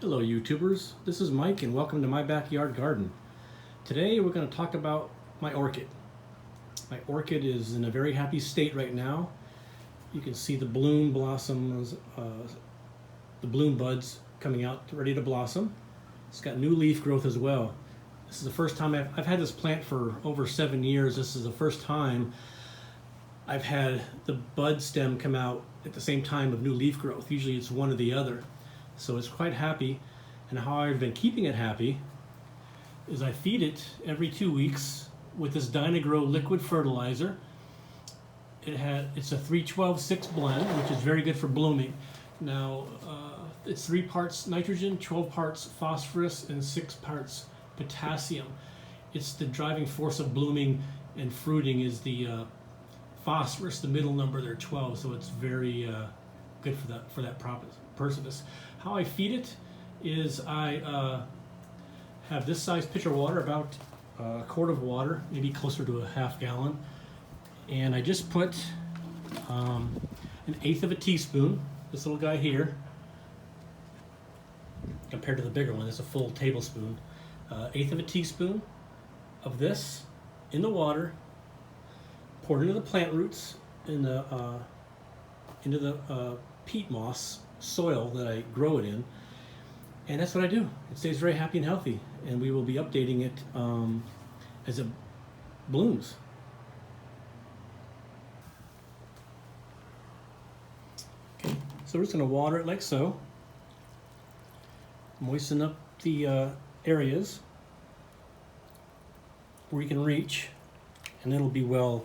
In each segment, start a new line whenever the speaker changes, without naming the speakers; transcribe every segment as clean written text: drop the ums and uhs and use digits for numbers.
Hello YouTubers, this is Mike and welcome to my backyard garden. Today we're going to talk about my orchid. My orchid is in a very happy state right now. You can see the bloom blossoms, the bloom buds coming out ready to blossom. It's got new leaf growth as well. This is the first time I've had this plant for over 7 years. This is the first time I've had the bud stem come out at the same time of new leaf growth. Usually it's one or the other. So it's quite happy, and how I've been keeping it happy is I feed it every 2 weeks with this Dynagrow liquid fertilizer. It's a 3-12-6 blend, which is very good for blooming. Now, it's 3 parts nitrogen, 12 parts phosphorus, and 6 parts potassium. It's the driving force of blooming and fruiting is the phosphorus, the middle number there, 12, so it's very good for that purpose. How I feed it is I have this size pitcher of water, about a quart of water, maybe closer to a half gallon, and I just put 1/8 of a teaspoon, this little guy here, compared to the bigger one, it's a full tablespoon, 1/8 of a teaspoon of this in the water, poured into the plant roots into the peat moss soil that I grow it in, and that's what I do. It stays very happy and healthy, and we will be updating it as it blooms. Okay, so we're just going to water it like so, moisten up the areas where you can reach, and it'll be well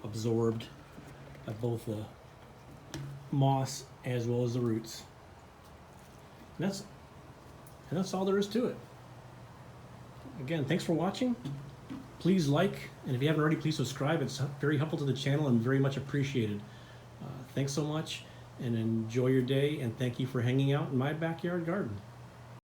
absorbed by both the moss as well as the roots. And that's all there is to it. Again, thanks for watching. Please like, and if you haven't already, please subscribe. It's very helpful to the channel and very much appreciated. Thanks so much, and enjoy your day, and thank you for hanging out in my backyard garden.